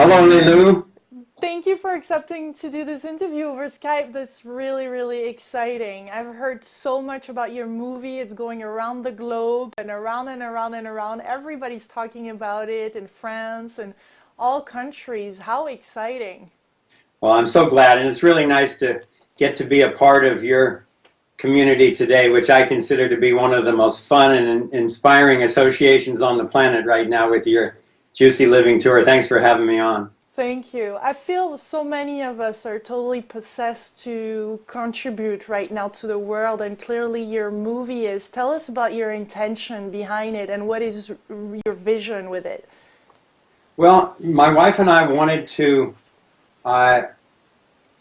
Hello, Lilou. Thank you for accepting to do this interview over Skype. That's really, really exciting. I've heard so much about your movie. It's going around the globe and around and around and around. Everybody's talking about it in France and all countries. How exciting. Well, I'm so glad, and it's really nice to get to be a part of your community today, which I consider to be one of the most fun and inspiring associations on the planet right now with your Juicy Living Tour. Thanks for having me on. Thank you. I feel so many of us are totally possessed to contribute right now to the world, and clearly your movie is. Tell us about your intention behind it and what is your vision with it. Well, my wife and I wanted to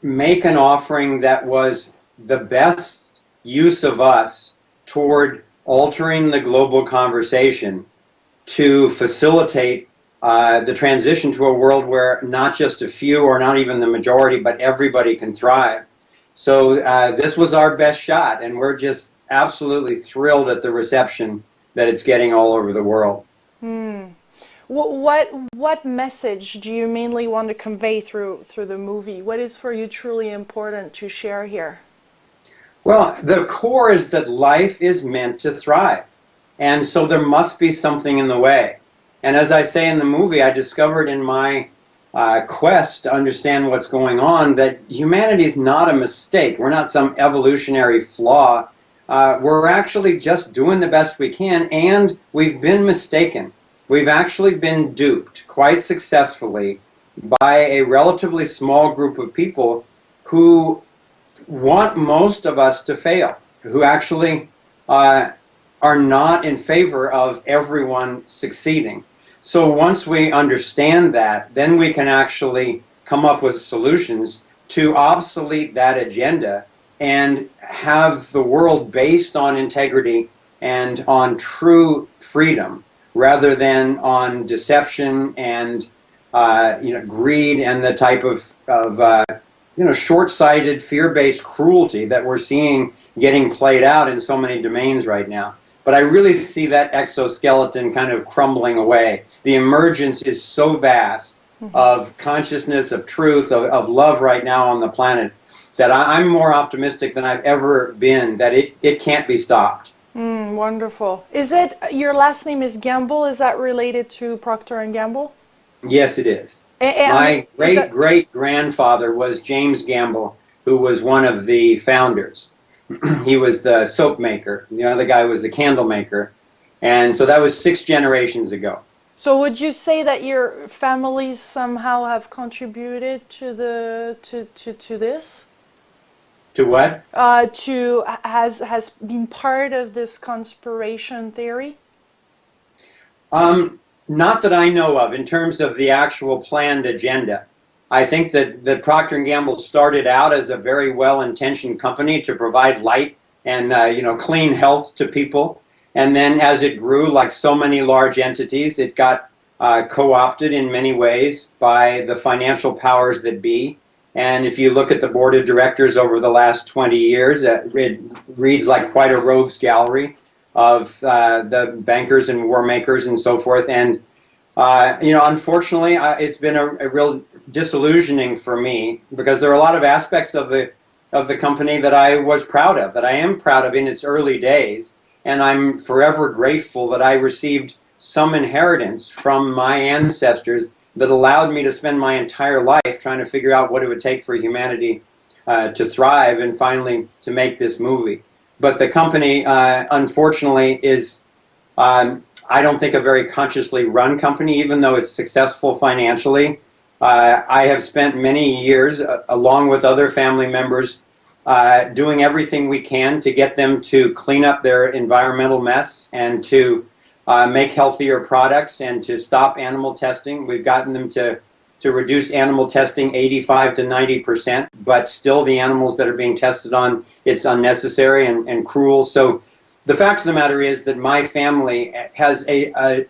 make an offering that was the best use of us toward altering the global conversation to facilitate the transition to a world where not just a few or not even the majority, but everybody can thrive. So this was our best shot, and we're just absolutely thrilled at the reception that it's getting all over the world. What message do you mainly want to convey through the movie? What is for you truly important to share here? Well, the core is that life is meant to thrive, and so there must be something in the way. And as I say in the movie, I discovered in my quest to understand what's going on that humanity is not a mistake. We're not some evolutionary flaw. We're actually just doing the best we can, and we've been mistaken. We've actually been duped quite successfully by a relatively small group of people who want most of us to fail, who actually are not in favor of everyone succeeding. So once we understand that, then we can actually come up with solutions to obsolete that agenda and have the world based on integrity and on true freedom, rather than on deception and greed and the type of short-sighted, fear-based cruelty that we're seeing getting played out in so many domains right now. But I really see that exoskeleton kind of crumbling away. The emergence is so vast of consciousness, of truth, of love right now on the planet that I'm more optimistic than I've ever been that it can't be stopped. Wonderful. Is it, your last name is Gamble, is that related to Procter & Gamble? Yes, it is. My great-great-grandfather was James Gamble, who was one of the founders. He was the soap maker. The other guy was the candle maker. And so that was 6 generations ago. So would you say that your families somehow have contributed to this? To what? Has been part of this conspiration theory? Not that I know of, in terms of the actual planned agenda. I think that Procter & Gamble started out as a very well-intentioned company to provide light and clean health to people. And then as it grew, like so many large entities, it got co-opted in many ways by the financial powers that be. And if you look at the board of directors over the last 20 years, it reads like quite a rogues gallery of the bankers and war makers and so forth. And unfortunately, it's been a real disillusioning for me, because there are a lot of aspects of the company that I was proud of, that I am proud of in its early days, and I'm forever grateful that I received some inheritance from my ancestors that allowed me to spend my entire life trying to figure out what it would take for humanity to thrive and finally to make this movie. But the company, unfortunately, is I don't think a very consciously run company, even though it's successful financially. I have spent many years, along with other family members, doing everything we can to get them to clean up their environmental mess and to make healthier products and to stop animal testing. We've gotten them to reduce animal testing 85 to 90%, but still the animals that are being tested on, it's unnecessary and cruel. So the fact of the matter is that my family has a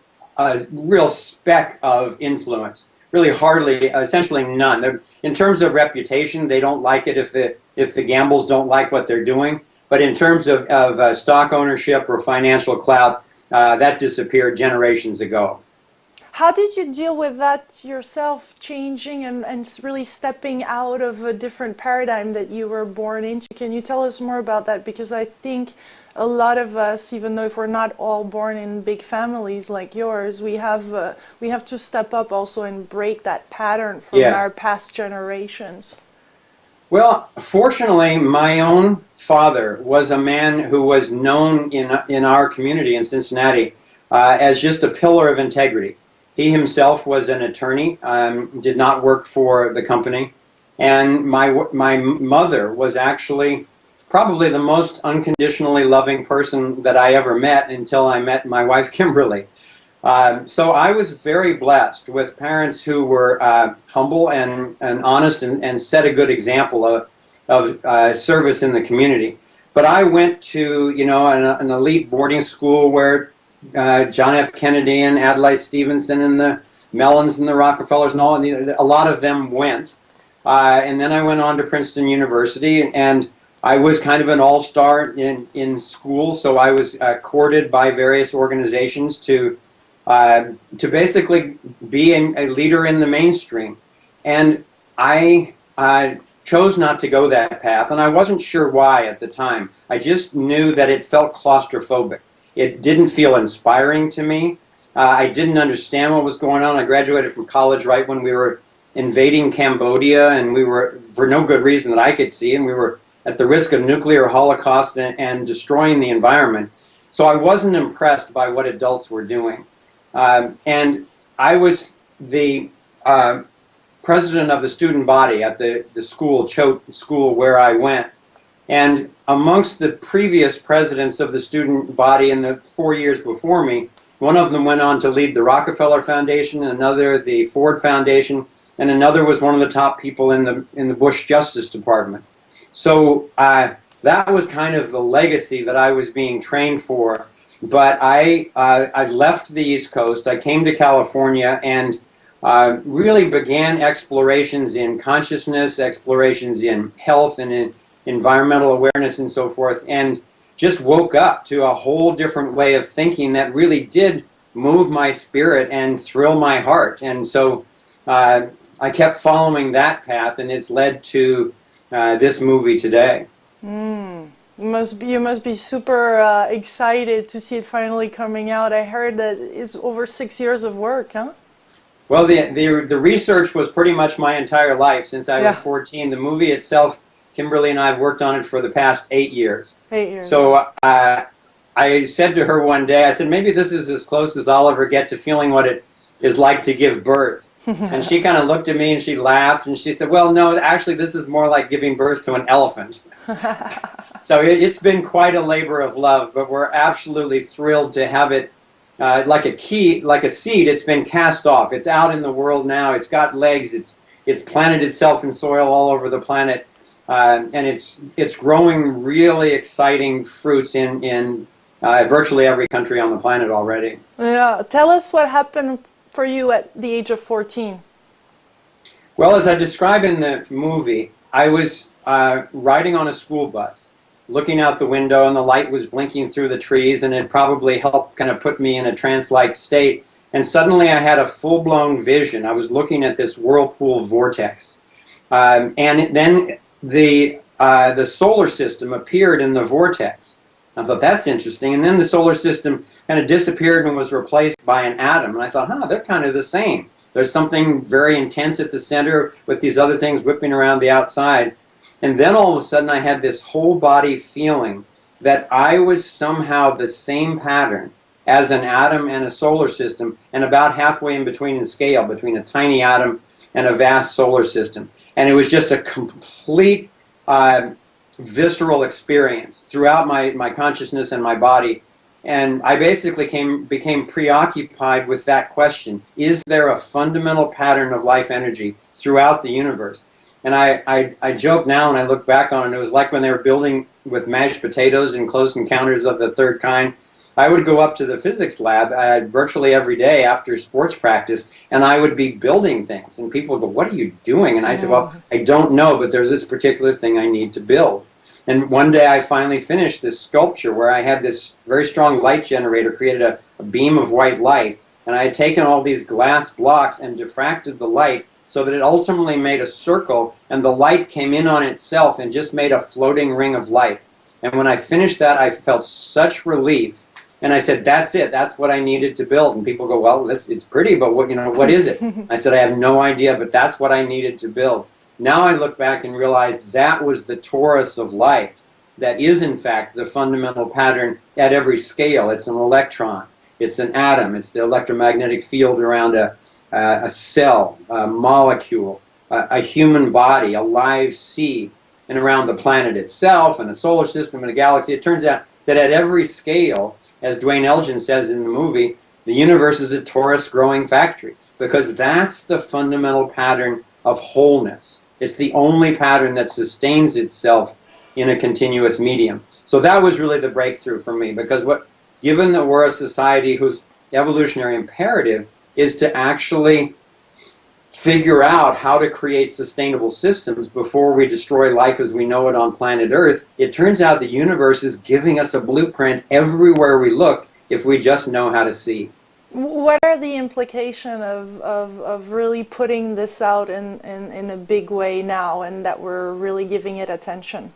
real speck of influence, really hardly, essentially none. In terms of reputation, they don't like it if the Gambles don't like what they're doing. But in terms of stock ownership or financial clout, that disappeared generations ago. How did you deal with that yourself, changing and really stepping out of a different paradigm that you were born into? Can you tell us more about that? Because I think a lot of us, even though if we're not all born in big families like yours, we have to step up also and break that pattern from our past generations. Well, fortunately, my own father was a man who was known in our community in Cincinnati as just a pillar of integrity. He himself was an attorney, did not work for the company, and my mother was actually probably the most unconditionally loving person that I ever met until I met my wife Kimberly. So I was very blessed with parents who were humble and honest and set a good example of service in the community. But I went to, you know, an elite boarding school where John F. Kennedy and Adlai Stevenson and the Mellons and the Rockefellers and all, a lot of them went. And then I went on to Princeton University, and I was kind of an all-star in school, so I was courted by various organizations to basically be a leader in the mainstream. And I chose not to go that path, and I wasn't sure why at the time. I just knew that it felt claustrophobic. It didn't feel inspiring to me. I didn't understand what was going on. I graduated from college right when we were invading Cambodia, and we were, for no good reason that I could see, and we were at the risk of nuclear holocaust and destroying the environment. So I wasn't impressed by what adults were doing. And I was the president of the student body at the school, Choate School, where I went. And amongst the previous presidents of the student body in the 4 years before me, one of them went on to lead the Rockefeller Foundation, another the Ford Foundation, and another was one of the top people in the Bush Justice Department. So that was kind of the legacy that I was being trained for. But I left the East Coast. I came to California and really began explorations in consciousness, explorations in health and in environmental awareness and so forth, and just woke up to a whole different way of thinking that really did move my spirit and thrill my heart. And so I kept following that path, and it's led to this movie today. You must be super excited to see it finally coming out. I heard that it's over 6 years of work, huh? Well, the research was pretty much my entire life since I was 14. The movie itself, Kimberly and I have worked on it for the past 8 years. 8 years. So I said to her one day, I said, maybe this is as close as I'll ever get to feeling what it is like to give birth. And she kind of looked at me and she laughed and she said, well, no, actually this is more like giving birth to an elephant. So it's been quite a labor of love, but we're absolutely thrilled to have it like a seed. It's been cast off. It's out in the world now. It's got legs. It's planted itself in soil all over the planet. And it's growing really exciting fruits in virtually every country on the planet already. Yeah, tell us what happened for you at the age of 14. Well, as I describe in the movie, I was riding on a school bus, looking out the window, and the light was blinking through the trees, and it probably helped kind of put me in a trance-like state. And suddenly I had a full-blown vision. I was looking at this whirlpool vortex. And then the solar system appeared in the vortex. I thought, that's interesting. And then the solar system kind of disappeared and was replaced by an atom. And I thought, they're kind of the same. There's something very intense at the center with these other things whipping around the outside. And then all of a sudden I had this whole body feeling that I was somehow the same pattern as an atom and a solar system, and about halfway in between in scale, between a tiny atom and a vast solar system. And it was just a complete visceral experience throughout my consciousness and my body. And I basically became preoccupied with that question. Is there a fundamental pattern of life energy throughout the universe? And I joke now and I look back on it, it was like when they were building with mashed potatoes in Close Encounters of the Third Kind. I would go up to the physics lab virtually every day after sports practice, and I would be building things. And people would go, what are you doing? And I said, well, I don't know, but there's this particular thing I need to build. And one day I finally finished this sculpture where I had this very strong light generator, created a beam of white light, And I had taken all these glass blocks and diffracted the light so that it ultimately made a circle, and the light came in on itself and just made a floating ring of light. And when I finished that, I felt such relief. And I said, that's it. That's what I needed to build. And people go, well, it's pretty, but what, what is it? I said, I have no idea, but that's what I needed to build. Now I look back and realize that was the torus of life. That is, in fact, the fundamental pattern at every scale. It's an electron. It's an atom. It's the electromagnetic field around a cell, a molecule, a human body, a live seed, and around the planet itself and the solar system and the galaxy. It turns out that at every scale, as Dwayne Elgin says in the movie, the universe is a torus growing factory, because that's the fundamental pattern of wholeness. It's the only pattern that sustains itself in a continuous medium. So that was really the breakthrough for me, because given that we're a society whose evolutionary imperative is to actually figure out how to create sustainable systems before we destroy life as we know it on planet Earth, it turns out the universe is giving us a blueprint everywhere we look if we just know how to see. What are the implications of really putting this out in a big way now, and that we're really giving it attention?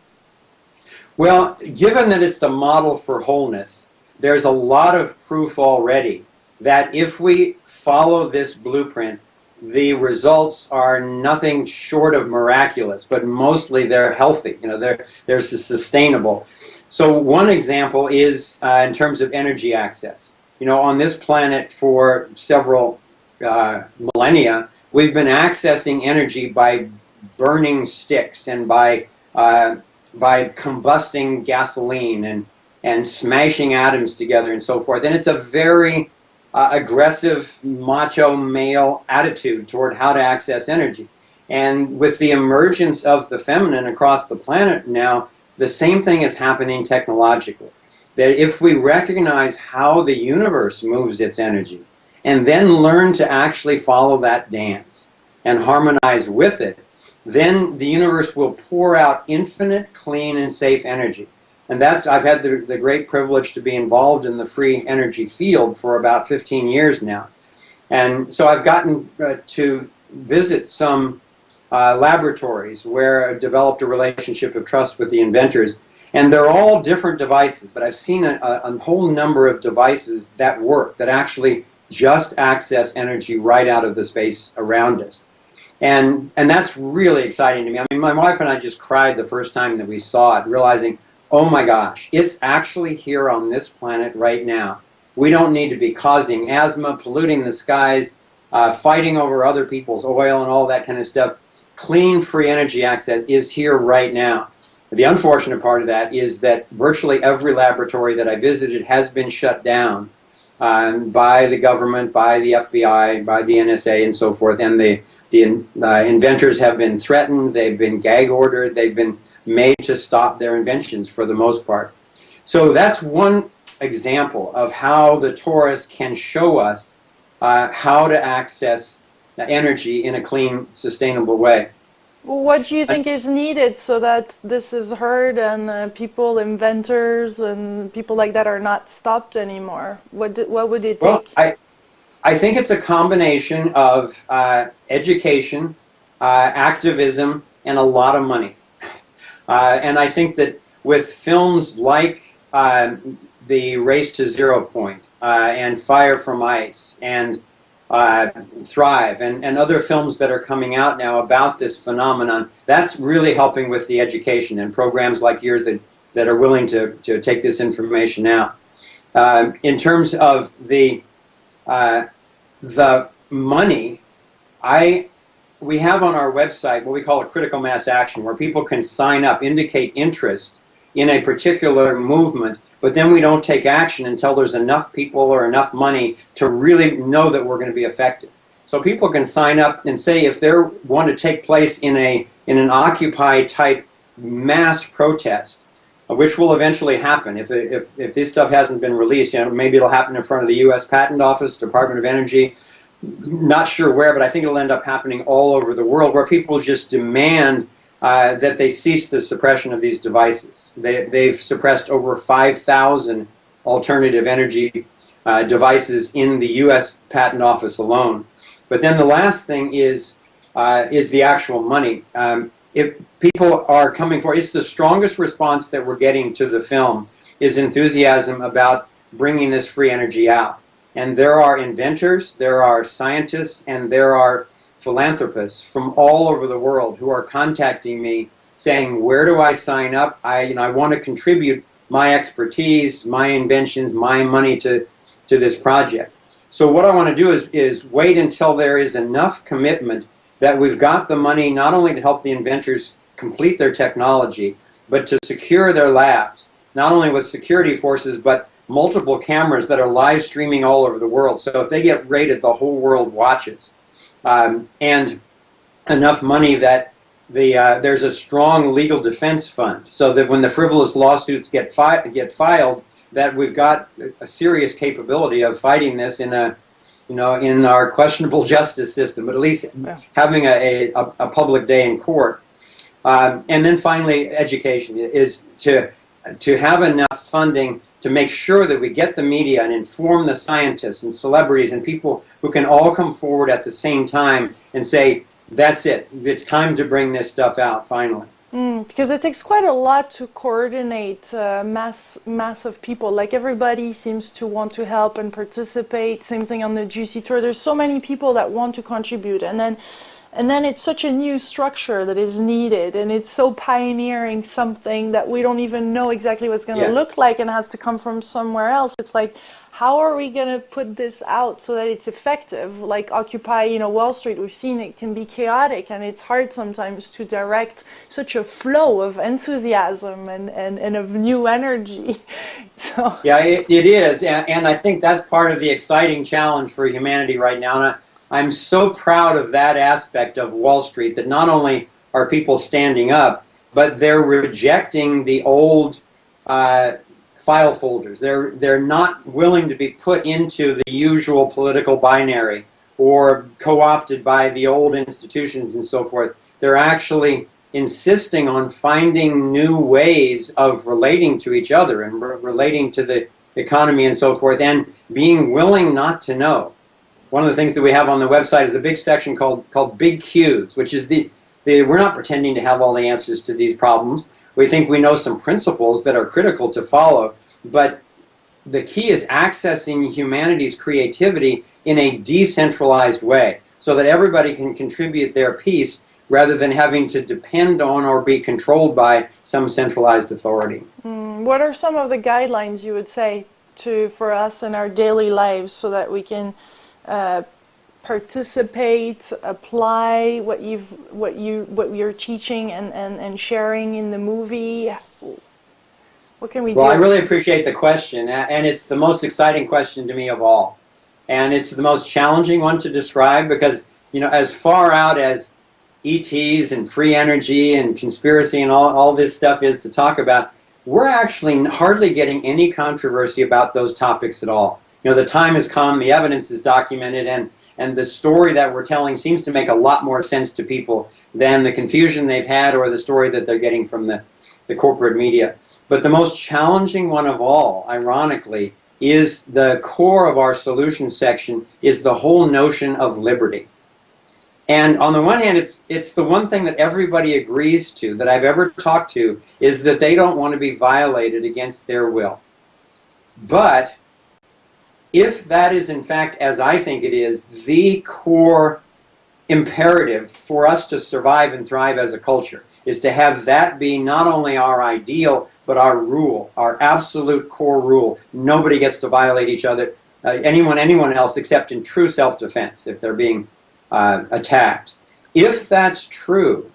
Well, given that it's the model for wholeness, there's a lot of proof already that if we follow this blueprint, the results are nothing short of miraculous, but mostly they're healthy. They're sustainable. So one example is in terms of energy access. On this planet for several millennia, we've been accessing energy by burning sticks and by combusting gasoline and smashing atoms together and so forth. And it's a very aggressive, macho male attitude toward how to access energy. And with the emergence of the feminine across the planet now, the same thing is happening technologically. That if we recognize how the universe moves its energy and then learn to actually follow that dance and harmonize with it, then the universe will pour out infinite, clean, and safe energy. And I've had the great privilege to be involved in the free energy field for about 15 years now. And so I've gotten to visit some laboratories where I've developed a relationship of trust with the inventors. And they're all different devices, but I've seen a whole number of devices that work, that actually just access energy right out of the space around us. And that's really exciting to me. I mean, my wife and I just cried the first time that we saw it, realizing, oh my gosh, it's actually here on this planet right now. We don't need to be causing asthma, polluting the skies, fighting over other people's oil and all that kind of stuff. Clean, free energy access is here right now. The unfortunate part of that is that virtually every laboratory that I visited has been shut down by the government, by the FBI, by the NSA, and so forth. And the inventors have been threatened, they've been gag ordered, they've been made to stop their inventions for the most part. So that's one example of how the torus can show us how to access energy in a clean, sustainable way. What do you think is needed so that this is heard and people, inventors and people like that are not stopped anymore? What would it take? Well, I think it's a combination of education, activism, and a lot of money. And I think that with films like The Race to Zero Point and Fire from Ice and Thrive and other films that are coming out now about this phenomenon, that's really helping with the education, and programs like yours that are willing to take this information out. In terms of the money, we have on our website what we call a critical mass action, where people can sign up, indicate interest in a particular movement, but then we don't take action until there's enough people or enough money to really know that we're going to be effective. So people can sign up and say if they want to take place in an Occupy type mass protest, which will eventually happen if this stuff hasn't been released. Maybe it'll happen in front of the U.S. Patent Office, Department of Energy. Not sure where, but I think it'll end up happening all over the world, where people just demand that they cease the suppression of these devices. They've suppressed over 5,000 alternative energy devices in the U.S. Patent Office alone. But then the last thing is the actual money. If people are coming for, it's the strongest response that we're getting to the film is enthusiasm about bringing this free energy out. And there are inventors, there are scientists, and there are philanthropists from all over the world who are contacting me saying, where do I sign up? I want to contribute my expertise, my inventions, my money to this project. So what I want to do is wait until there is enough commitment that we've got the money not only to help the inventors complete their technology, but to secure their labs, not only with security forces, but multiple cameras that are live streaming all over the world. So if they get raided, the whole world watches. And enough money that there's a strong legal defense fund, so that when the frivolous lawsuits get filed, that we've got a serious capability of fighting this in our questionable justice system, but at least having a public day in court. And then finally, education is to have enough funding to make sure that we get the media and inform the scientists and celebrities and people who can all come forward at the same time and say, that's it, it's time to bring this stuff out finally. Because it takes quite a lot to coordinate mass of people. Like, everybody seems to want to help and participate. Same thing on the Juicy Tour. There's so many people that want to contribute, and then it's such a new structure that is needed, and it's so pioneering something that we don't even know exactly what's going to look like and has to come from somewhere else. It's like, how are we going to put this out so that it's effective? Like Occupy, Wall Street, we've seen it can be chaotic, and it's hard sometimes to direct such a flow of enthusiasm and of new energy. So. Yeah, it is, and I think that's part of the exciting challenge for humanity right now. And I'm so proud of that aspect of Wall Street, that not only are people standing up, but they're rejecting the old file folders. They're not willing to be put into the usual political binary or co-opted by the old institutions and so forth. They're actually insisting on finding new ways of relating to each other and relating to the economy and so forth, and being willing not to know. One of the things that we have on the website is a big section called Big Qs, which is we're not pretending to have all the answers to these problems. We think we know some principles that are critical to follow, but the key is accessing humanity's creativity in a decentralized way so that everybody can contribute their piece rather than having to depend on or be controlled by some centralized authority. What are some of the guidelines you would say for us in our daily lives so that we can participate, apply what you're teaching and sharing in the movie? What can we do? Well, I really appreciate the question, and it's the most exciting question to me of all. And it's the most challenging one to describe because, as far out as ETs and free energy and conspiracy and all this stuff is to talk about, we're actually hardly getting any controversy about those topics at all. The time has come, the evidence is documented, and the story that we're telling seems to make a lot more sense to people than the confusion they've had or the story that they're getting from the corporate media. But the most challenging one of all, ironically, is the core of our solutions section, is the whole notion of liberty. And on the one hand, it's the one thing that everybody agrees to, that I've ever talked to, is that they don't want to be violated against their will. But if that is, in fact, as I think it is, the core imperative for us to survive and thrive as a culture, is to have that be not only our ideal, but our rule, our absolute core rule. Nobody gets to violate each other, anyone else, except in true self-defense, if they're being attacked. If that's true,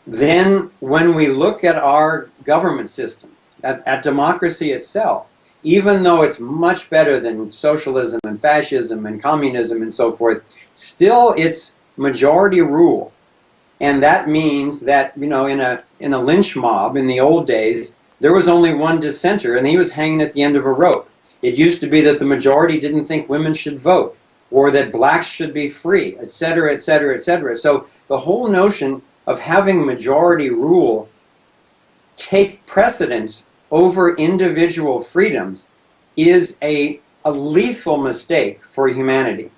then when we look at our government system, at democracy itself, even though it's much better than socialism and fascism and communism and so forth, still it's majority rule. And that means that, in a lynch mob in the old days, there was only one dissenter, and he was hanging at the end of a rope. It used to be that the majority didn't think women should vote, or that blacks should be free, etc., etc., etc. So the whole notion of having majority rule take precedence over individual freedoms is a a lethal mistake for humanity.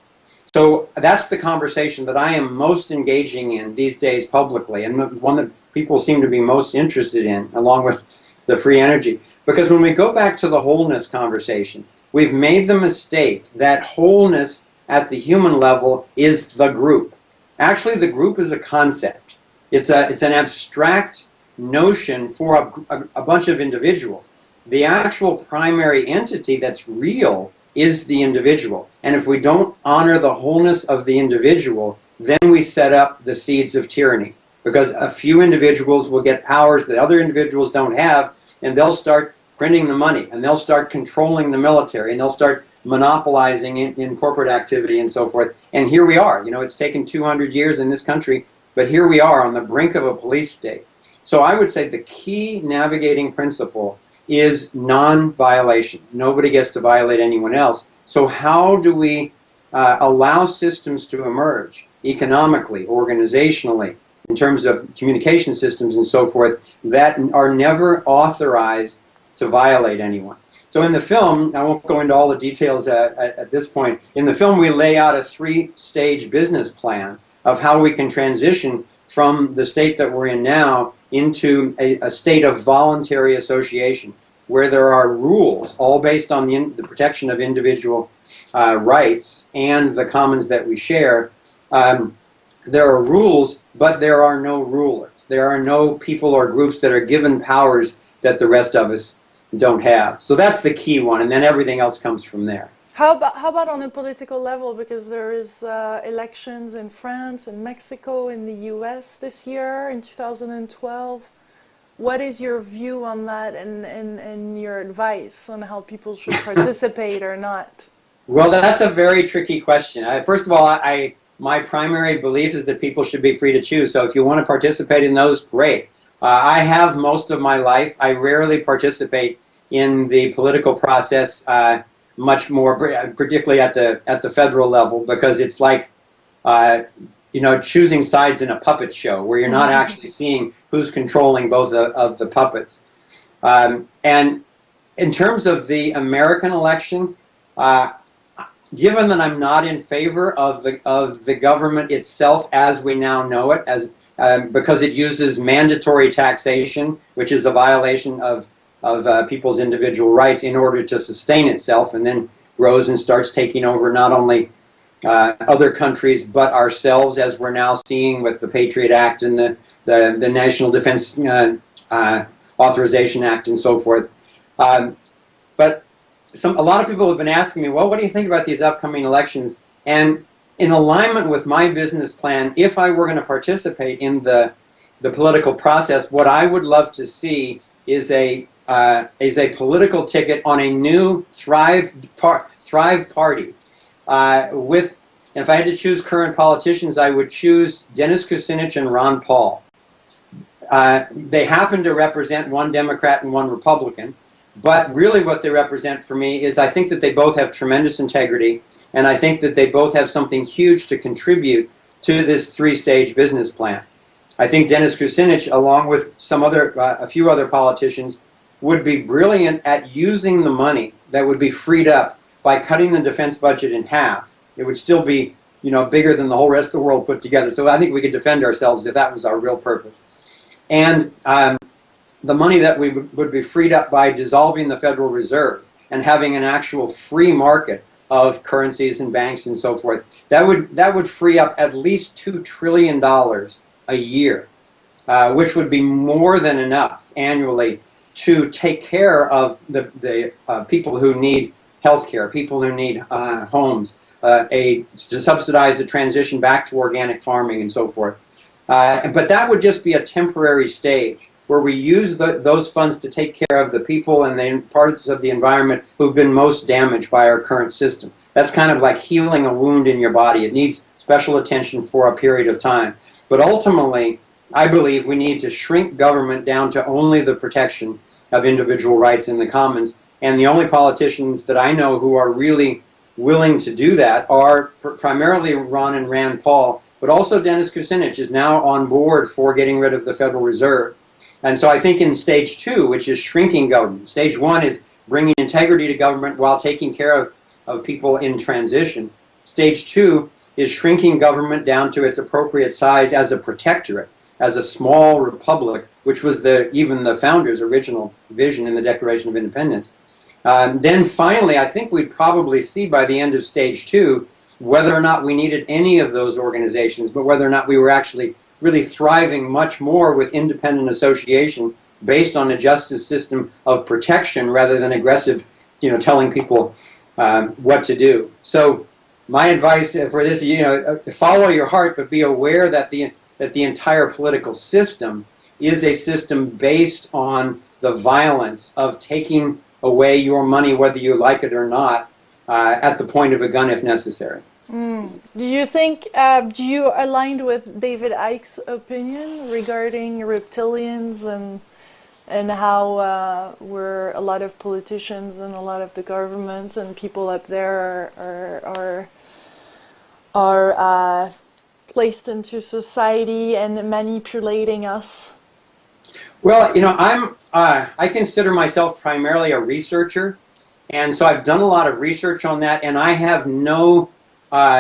So that's the conversation that I am most engaging in these days publicly, and the one that people seem to be most interested in, along with the free energy. Because when we go back to the wholeness conversation, we've made the mistake that wholeness at the human level is the group. Actually, the group is a concept. It's an abstract notion for a bunch of individuals. The actual primary entity that's real is the individual. And if we don't honor the wholeness of the individual, then we set up the seeds of tyranny. Because a few individuals will get powers that other individuals don't have, and they'll start printing the money, and they'll start controlling the military, and they'll start monopolizing in corporate activity and so forth. And here we are. You know, it's taken 200 years in this country, but here we are on the brink of a police state. So I would say the key navigating principle is non-violation. Nobody gets to violate anyone else. So how do we allow systems to emerge economically, organizationally, in terms of communication systems and so forth, that are never authorized to violate anyone? So in the film, I won't go into all the details at this point, in the film we lay out a three-stage business plan of how we can transition from the state that we're in now into a state of voluntary association, where there are rules, all based on the protection of individual rights and the commons that we share. There are rules, but there are no rulers. There are no people or groups that are given powers that the rest of us don't have. So that's the key one, and then everything else comes from there. How about on a political level? Because there is elections in France and Mexico, in the US this year, in 2012. What is your view on that, and your advice on how people should participate or not? Well, that's a very tricky question. First of all, my primary belief is that people should be free to choose. So if you want to participate in those, great. I have most of my life. I rarely participate in the political process much more, particularly at the federal level, because it's like you know, choosing sides in a puppet show where you're not actually seeing who's controlling both of the puppets. And in terms of the American election, given that I'm not in favor of the government itself as we now know it, because it uses mandatory taxation, which is a violation of people's individual rights, in order to sustain itself, and then grows and starts taking over not only other countries but ourselves, as we're now seeing with the Patriot Act and the National Defense Authorization Act and so forth. But a lot of people have been asking me, well, what do you think about these upcoming elections? And in alignment with my business plan, if I were going to participate in the political process, what I would love to see is a political ticket on a new Thrive Party. If I had to choose current politicians, I would choose Dennis Kucinich and Ron Paul. They happen to represent one Democrat and one Republican, but really what they represent for me is I think that they both have tremendous integrity, and I think that they both have something huge to contribute to this three-stage business plan. I think Dennis Kucinich, along with a few other politicians, would be brilliant at using the money that would be freed up by cutting the defense budget in half. It would still be, you know, bigger than the whole rest of the world put together. So I think we could defend ourselves if that was our real purpose. And the money that would be freed up by dissolving the Federal Reserve and having an actual free market of currencies and banks and so forth, that would free up at least $2 trillion a year, which would be more than enough annually to take care of the people who need health care, people who need homes, to subsidize the transition back to organic farming and so forth. But that would just be a temporary stage where we use those funds to take care of the people and the parts of the environment who've been most damaged by our current system. That's kind of like healing a wound in your body. It needs special attention for a period of time. But ultimately, I believe we need to shrink government down to only the protection of individual rights in the commons. And the only politicians that I know who are really willing to do that are primarily Ron and Rand Paul, but also Dennis Kucinich is now on board for getting rid of the Federal Reserve. And so I think in stage two, which is shrinking government, stage one is bringing integrity to government while taking care of people in transition. Stage 2 is shrinking government down to its appropriate size as a protectorate, as a small republic, which was even the founders' original vision in the Declaration of Independence. Then finally, I think we'd probably see by the end of stage 2 whether or not we needed any of those organizations, but whether or not we were actually really thriving much more with independent association based on a justice system of protection rather than aggressive, telling people what to do. So my advice for this, follow your heart, but be aware that the entire political system is a system based on the violence of taking away your money, whether you like it or not, at the point of a gun if necessary. Do you think, do you align with David Icke's opinion regarding reptilians and how where a lot of politicians and a lot of the governments and people up there are placed into society and manipulating us? Well, I consider myself primarily a researcher, and so I've done a lot of research on that, and I have no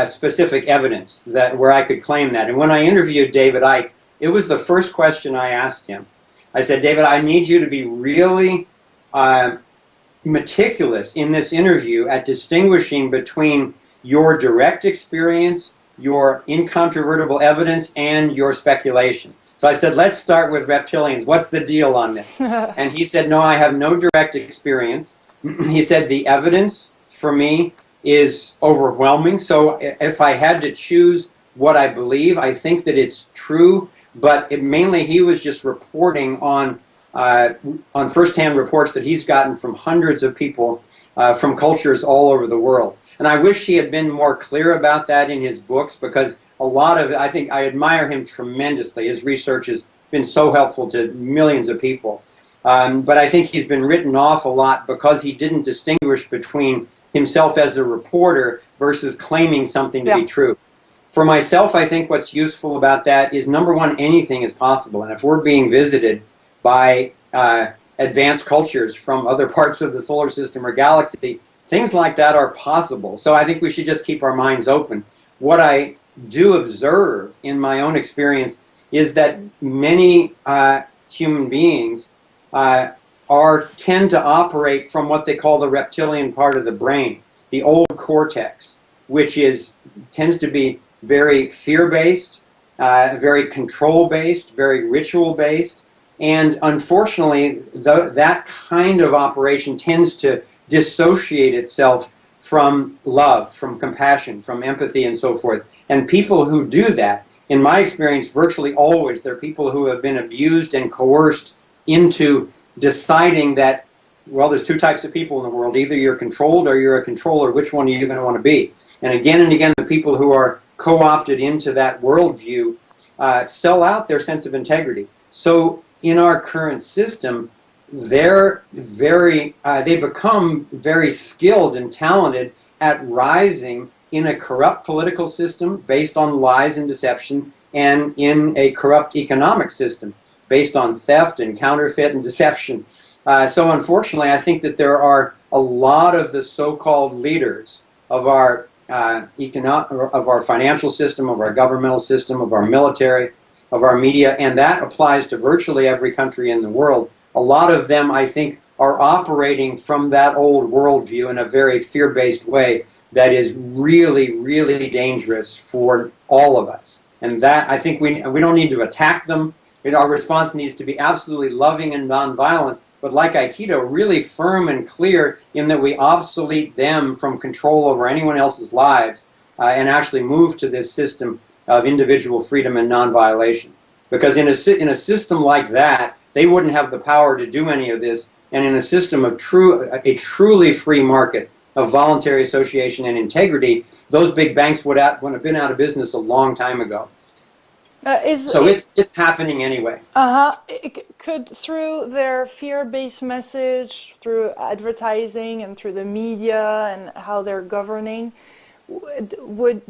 specific evidence where I could claim that. And when I interviewed David Icke, it was the first question I asked him. I said, David, I need you to be really meticulous in this interview at distinguishing between your direct experience, your incontrovertible evidence, and your speculation. So I said, let's start with reptilians. What's the deal on this? And he said, no, I have no direct experience. He said, the evidence for me is overwhelming. So if I had to choose what I believe, I think that it's true. But mainly he was just reporting on first-hand reports that he's gotten from hundreds of people from cultures all over the world. And I wish he had been more clear about that in his books, because a lot of it, I think I admire him tremendously. His research has been so helpful to millions of people. But I think he's been written off a lot because he didn't distinguish between himself as a reporter versus claiming something to be true. For myself, I think what's useful about that is, number one, anything is possible. And if we're being visited by advanced cultures from other parts of the solar system or galaxy, things like that are possible. So I think we should just keep our minds open. What I do observe in my own experience is that many human beings tend to operate from what they call the reptilian part of the brain, the old cortex, which tends to be very fear-based, very control-based, very ritual-based, and unfortunately that kind of operation tends to dissociate itself from love, from compassion, from empathy, and so forth. And people who do that, in my experience, virtually always, they're people who have been abused and coerced into deciding that, well, there's two types of people in the world. Either you're controlled or you're a controller. Which one are you going to want to be? And again, the people who are co-opted into that worldview sell out their sense of integrity. So in our current system, they become very skilled and talented at rising in a corrupt political system based on lies and deception, and in a corrupt economic system based on theft and counterfeit and deception. So unfortunately, I think that there are a lot of the so-called leaders of our financial system, of our governmental system, of our military, of our media, and that applies to virtually every country in the world. A lot of them, I think, are operating from that old worldview in a very fear-based way that is really, really dangerous for all of us. And that, I think, we don't need to attack them. Our response needs to be absolutely loving and nonviolent, but like Aikido, really firm and clear in that we obsolete them from control over anyone else's lives and actually move to this system of individual freedom and non-violation. Because in a system like that, they wouldn't have the power to do any of this, and in a system of a truly free market of voluntary association and integrity, those big banks would have been out of business a long time ago. So it's happening anyway. Could, through their fear-based message, through advertising and through the media and how they're governing,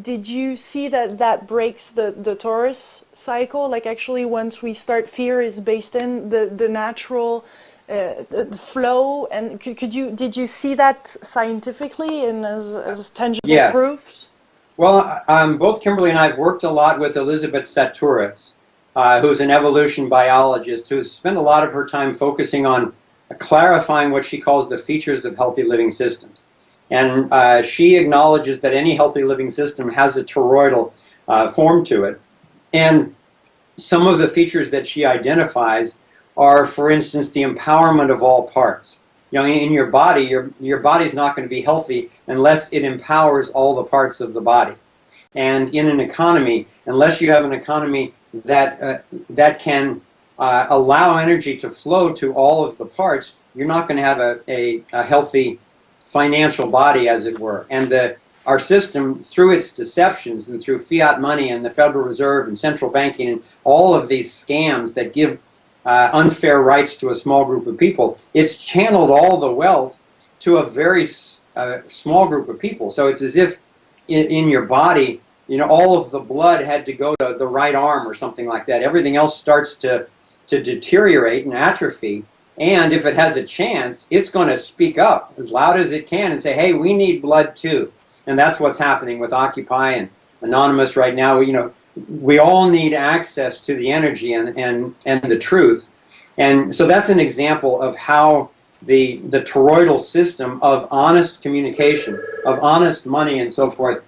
did you see that breaks the Taurus cycle? Like, actually, once we start, fear is based in the natural the flow, and did you see that scientifically and as tangible Yes. proofs? Well, both Kimberly and I have worked a lot with Elizabeth Sahtouris, who's an evolution biologist who's spent a lot of her time focusing on clarifying what she calls the features of healthy living systems. And she acknowledges that any healthy living system has a toroidal form to it. And some of the features that she identifies are, for instance, the empowerment of all parts. You know, in your body, your body's not going to be healthy unless it empowers all the parts of the body. And in an economy, unless you have an economy that that can allow energy to flow to all of the parts, you're not going to have a healthy financial body, as it were. And our system, through its deceptions and through fiat money and the Federal Reserve and central banking and all of these scams that give unfair rights to a small group of people, it's channeled all the wealth to a very small group of people. So it's as if in your body, you know, all of the blood had to go to the right arm or something like that. Everything else starts to deteriorate and atrophy. And if it has a chance, it's going to speak up as loud as it can and say, hey, we need blood too. And that's what's happening with Occupy and Anonymous right now. You know, we all need access to the energy and the truth. And so that's an example of how the toroidal system of honest communication, of honest money and so forth,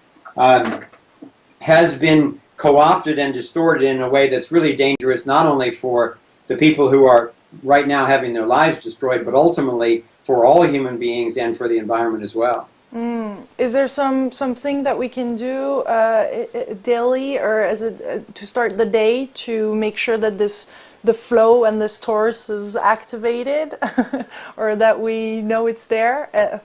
has been co-opted and distorted in a way that's really dangerous, not only for the people who are right now having their lives destroyed, but ultimately for all human beings and for the environment as well. Is there something that we can do daily or to start the day to make sure that the flow and this Taurus is activated, or that we know it's there?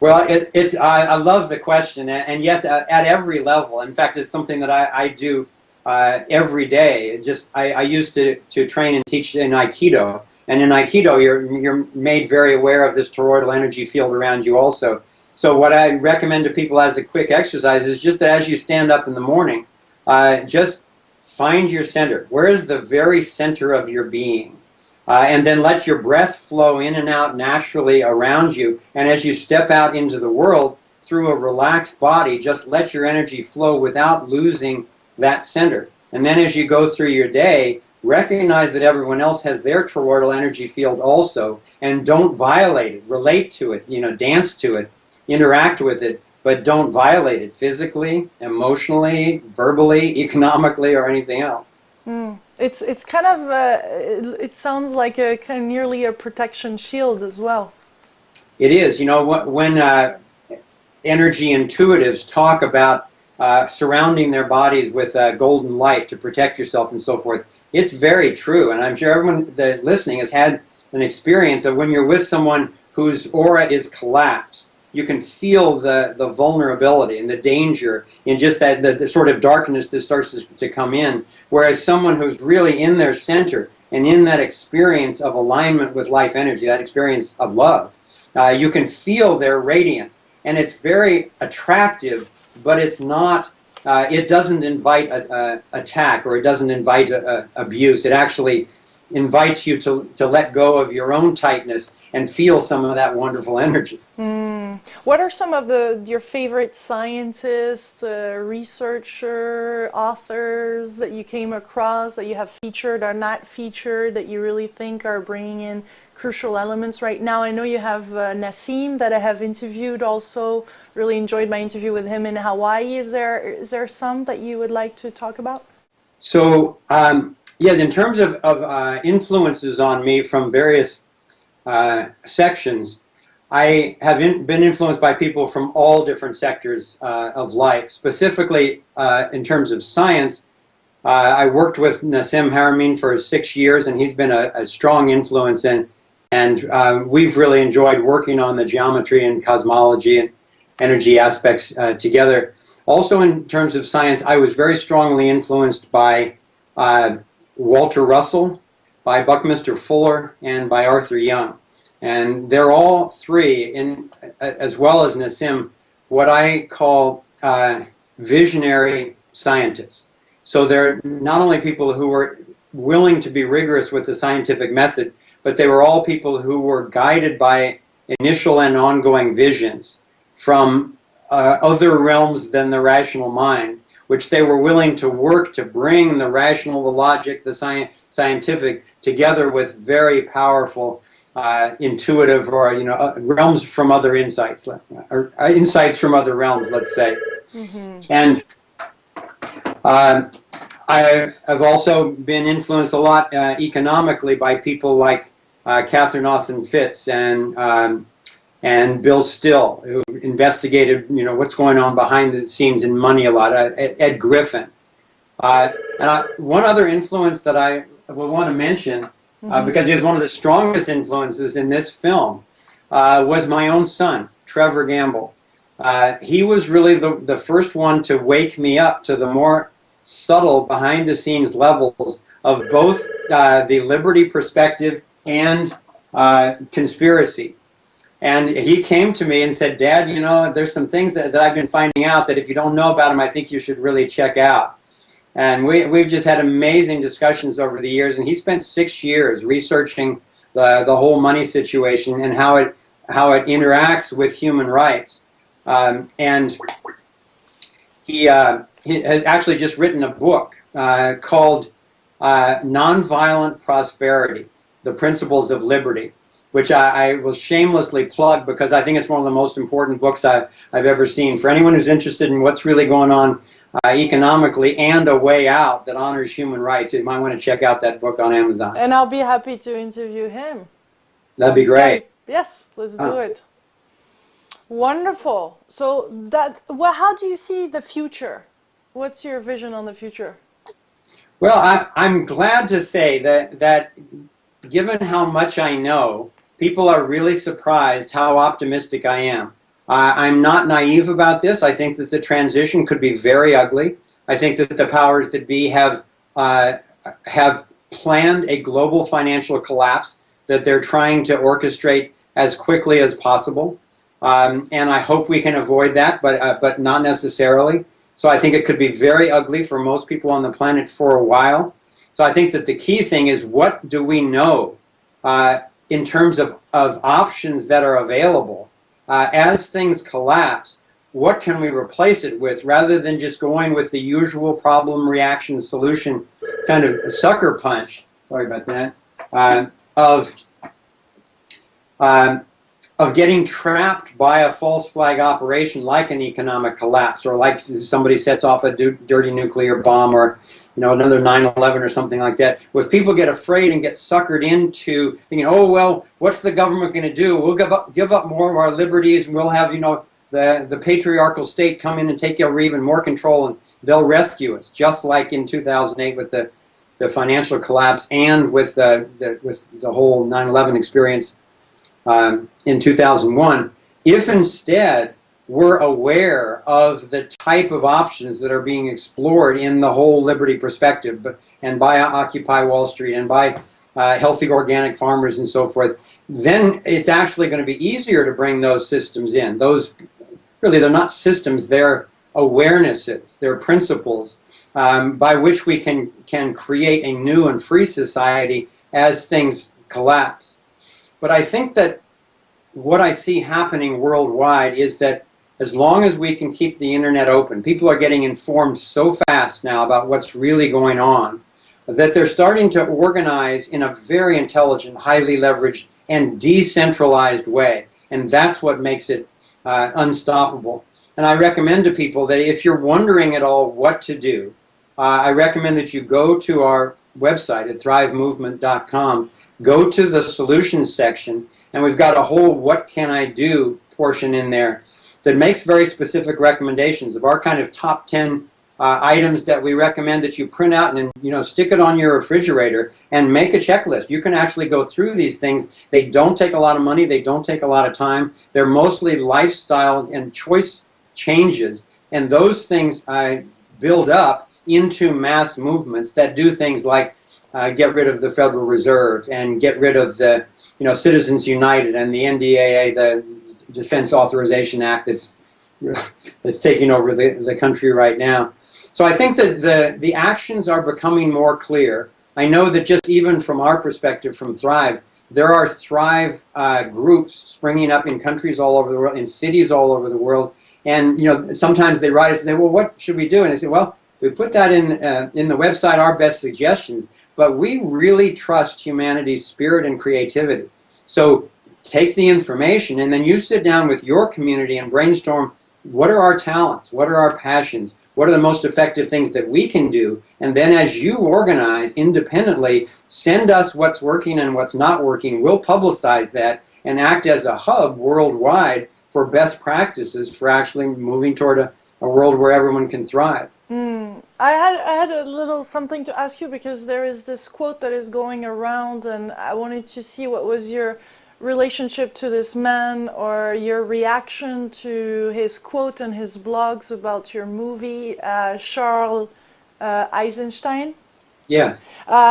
Well, I love the question, and yes, at every level. In fact, it's something that I do every day. I used to train and teach in Aikido. And in Aikido, you're made very aware of this toroidal energy field around you also. So what I recommend to people as a quick exercise is just that as you stand up in the morning, just find your center. Where is the very center of your being? And then let your breath flow in and out naturally around you. And as you step out into the world through a relaxed body, just let your energy flow without losing that center. And then as you go through your day, recognize that everyone else has their toroidal energy field also, and don't violate it. Relate to it, you know, dance to it, interact with it, but don't violate it physically, emotionally, verbally, economically, or anything else. It's kind of it sounds like a kind of nearly a protection shield as well. It is. You know, when energy intuitives talk about surrounding their bodies with golden light to protect yourself and so forth, it's very true. And I'm sure everyone that listening has had an experience of when you're with someone whose aura is collapsed, you can feel the vulnerability and the danger in just that the sort of darkness that starts to come in. Whereas someone who's really in their center and in that experience of alignment with life energy, that experience of love, you can feel their radiance. And it's very attractive, but it's not, it doesn't invite attack, or it doesn't invite abuse. It actually invites you to let go of your own tightness and feel some of that wonderful energy. What are some of your favorite scientists, researcher, authors that you came across, that you have featured or not featured, that you really think are bringing in crucial elements right now? I know you have Nassim that I have interviewed also. Really enjoyed my interview with him in Hawaii. Is there some that you would like to talk about? So, yes, in terms of influences on me from various sections, I have been influenced by people from all different sectors of life. Specifically, in terms of science, I worked with Nassim Haramein for 6 years, and he's been a strong influence, and we've really enjoyed working on the geometry and cosmology and energy aspects together. Also, in terms of science, I was very strongly influenced by Walter Russell, by Buckminster Fuller, and by Arthur Young. And they're all three, as well as Nassim, what I call visionary scientists. So they're not only people who are willing to be rigorous with the scientific method, but they were all people who were guided by initial and ongoing visions from other realms than the rational mind, which they were willing to work to bring the rational, the logic, the scientific together with very powerful intuitive or realms from other insights, or insights from other realms, let's say. And I have also been influenced a lot economically by people like Catherine Austin Fitts and Bill Still, who investigated what's going on behind the scenes in money a lot. Ed Griffin. One other influence that I will want to mention, because he was one of the strongest influences in this film, was my own son, Trevor Gamble. He was really the first one to wake me up to the more subtle behind-the-scenes levels of both the liberty perspective and conspiracy. And he came to me and said, "Dad, there's some things that I've been finding out that if you don't know about them, I think you should really check out." And we've just had amazing discussions over the years, and he spent 6 years researching the whole money situation and how it interacts with human rights. And he has actually just written a book called Nonviolent Prosperity, The Principles of Liberty, which I will shamelessly plug because I think it's one of the most important books I've ever seen. For anyone who's interested in what's really going on economically and a way out that honors human rights, you might want to check out that book on Amazon. And I'll be happy to interview him. That'd be great. Yes, let's do it. Wonderful. So how do you see the future? What's your vision on the future? Well, I'm glad to say that given how much I know, people are really surprised how optimistic I am. I'm not naive about this. I think that the transition could be very ugly. I think that the powers that be have planned a global financial collapse that they're trying to orchestrate as quickly as possible. And I hope we can avoid that, but not necessarily. So I think it could be very ugly for most people on the planet for a while. So I think that the key thing is, what do we know in terms of options that are available? As things collapse, what can we replace it with, rather than just going with the usual problem, reaction, solution kind of sucker punch, sorry about that, of getting trapped by a false flag operation like an economic collapse, or like somebody sets off a dirty nuclear bomb, or another 9/11 or something like that. If people get afraid and get suckered into thinking, oh well, what's the government going to do? We'll give up more of our liberties, and we'll have the patriarchal state come in and take over even more control, and they'll rescue us, just like in 2008 with the financial collapse, and with the whole 9/11 experience in 2001. If instead we're aware of the type of options that are being explored in the whole liberty perspective, and by Occupy Wall Street, and by healthy organic farmers and so forth, then it's actually going to be easier to bring those systems in. Those, really, they're not systems, they're awarenesses, they're principles by which we can create a new and free society as things collapse. But I think that what I see happening worldwide is that as long as we can keep the internet open, people are getting informed so fast now about what's really going on that they're starting to organize in a very intelligent, highly leveraged, and decentralized way. And that's what makes it unstoppable. And I recommend to people that if you're wondering at all what to do, I recommend that you go to our website at thrivemovement.com, go to the solutions section, and we've got a whole what can I do portion in there that makes very specific recommendations of our kind of top 10 items that we recommend that you print out and stick it on your refrigerator and make a checklist. You can actually go through these things. They don't take a lot of money. They don't take a lot of time. They're mostly lifestyle and choice changes, and those things build up into mass movements that do things like get rid of the Federal Reserve and get rid of the Citizens United and the NDAA, the Defense Authorization Act that's taking over the country right now. So I think that the actions are becoming more clear. I know that just even from our perspective, from Thrive, there are Thrive groups springing up in countries all over the world, in cities all over the world. And sometimes they write us and say, well, what should we do? And I say, well, we put that in the website, our best suggestions, but we really trust humanity's spirit and creativity. So take the information and then you sit down with your community and brainstorm, what are our talents? What are our passions? What are the most effective things that we can do? And then as you organize independently, send us what's working and what's not working. We'll publicize that and act as a hub worldwide for best practices for actually moving toward a world where everyone can thrive. I had a little something to ask you, because there is this quote that is going around, and I wanted to see what was your relationship to this man, or your reaction to his quote and his blogs about your movie, Charles Eisenstein. Yes.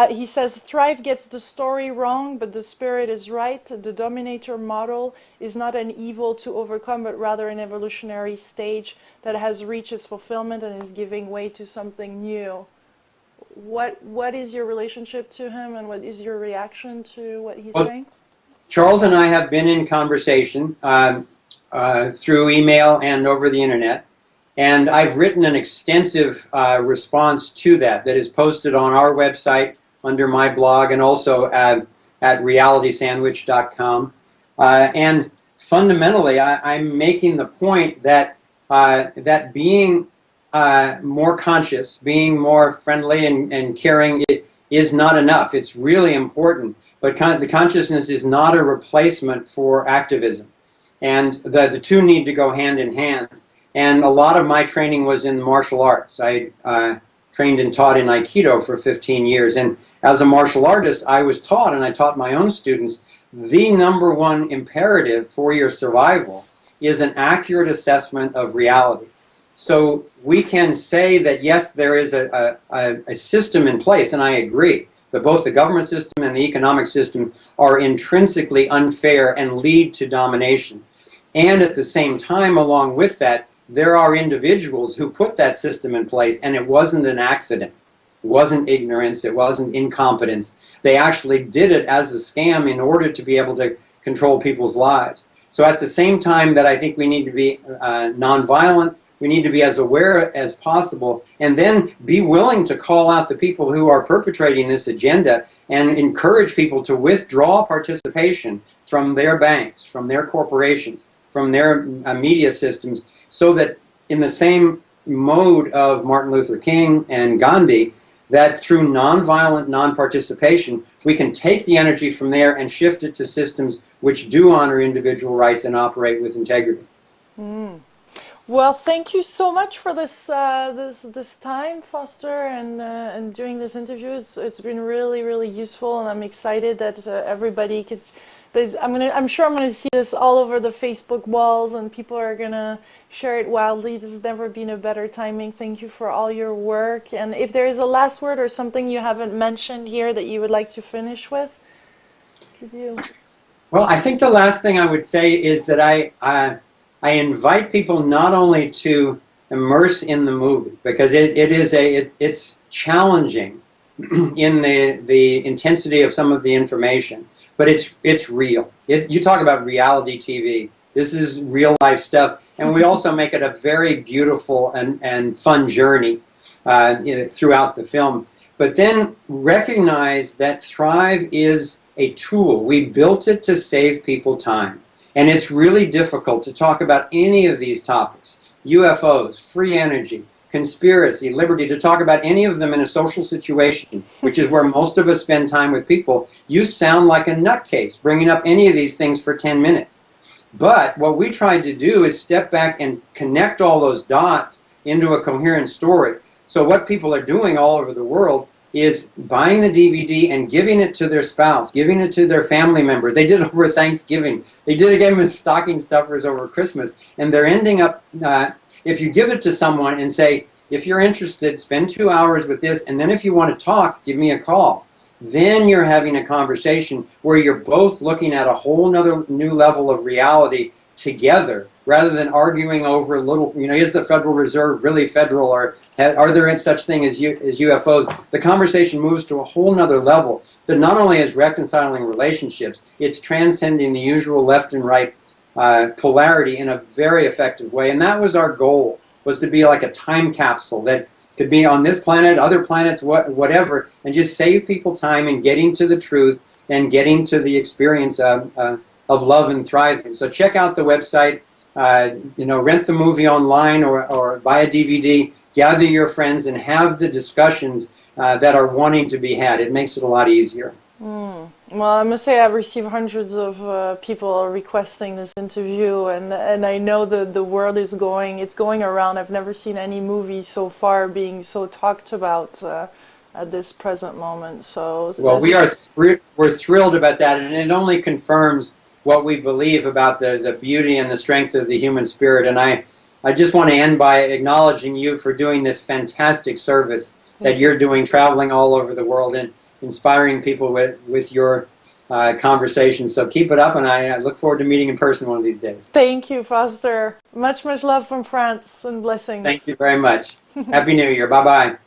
He says, Thrive gets the story wrong, but the spirit is right. The dominator model is not an evil to overcome, but rather an evolutionary stage that has reached its fulfillment and is giving way to something new. What is your relationship to him, and what is your reaction to what he's saying? Charles and I have been in conversation through email and over the internet. And I've written an extensive response to that is posted on our website under my blog, and also at realitysandwich.com. And fundamentally, I'm making the point that that being more conscious, being more friendly and caring is not enough. It's really important. But the consciousness is not a replacement for activism. And the two need to go hand in hand. And a lot of my training was in martial arts. I trained and taught in Aikido for 15 years. And as a martial artist, I was taught, and I taught my own students, the #1 imperative for your survival is an accurate assessment of reality. So we can say that, yes, there is a system in place, and I agree, that both the government system and the economic system are intrinsically unfair and lead to domination. And at the same time, along with that, there are individuals who put that system in place, and it wasn't an accident. It wasn't ignorance. It wasn't incompetence. They actually did it as a scam in order to be able to control people's lives. So at the same time that I think we need to be nonviolent, we need to be as aware as possible, and then be willing to call out the people who are perpetrating this agenda and encourage people to withdraw participation from their banks, from their corporations, from their media systems, so that in the same mode of Martin Luther King and Gandhi, that through nonviolent non-participation, we can take the energy from there and shift it to systems which do honor individual rights and operate with integrity. Well, thank you so much for this this time, Foster, and doing this interview. It's been really useful, and I'm excited that everybody could. I'm sure I'm gonna see this all over the Facebook walls, and people are gonna share it wildly. This has never been a better timing. Thank you for all your work. And if there is a last word or something you haven't mentioned here that you would like to finish with, could you? Well, I think the last thing I would say is that I invite people not only to immerse in the movie, because it's challenging in the intensity of some of the information. But it's real. You talk about reality TV. This is real life stuff, and we also make it a very beautiful and fun journey throughout the film. But then recognize that Thrive is a tool. We built it to save people time, and it's really difficult to talk about any of these topics: UFOs, free energy, conspiracy, liberty, to talk about any of them in a social situation, which is where most of us spend time with people. You sound like a nutcase bringing up any of these things for 10 minutes. But what we tried to do is step back and connect all those dots into a coherent story. So what people are doing all over the world is buying the DVD and giving it to their spouse, giving it to their family member. They did it over Thanksgiving. They did it again with stocking stuffers over Christmas. And they're ending up... if you give it to someone and say, if you're interested, spend 2 hours with this, and then if you want to talk, give me a call. Then you're having a conversation where you're both looking at a whole new level of reality together, rather than arguing over little, is the Federal Reserve really federal, or are there such thing as UFOs? The conversation moves to a whole nother level that not only is reconciling relationships, it's transcending the usual left and right polarity in a very effective way. And that was our goal, was to be like a time capsule that could be on this planet, other planets, whatever, and just save people time in getting to the truth and getting to the experience of love and thriving. So check out the website, rent the movie online or buy a DVD, gather your friends and have the discussions that are wanting to be had. It makes it a lot easier. Well, I must say I've received hundreds of people requesting this interview, and I know the word is it's going around. I've never seen any movie so far being so talked about at this present moment. So well, we're thrilled about that, and it only confirms what we believe about the beauty and the strength of the human spirit. And I just want to end by acknowledging you for doing this fantastic service that you're doing, traveling all over the world and inspiring people with your conversations. So keep it up, and I look forward to meeting in person one of these days. Thank you, Foster. Much love from France, and blessings. Thank you very much. Happy New Year. Bye-bye.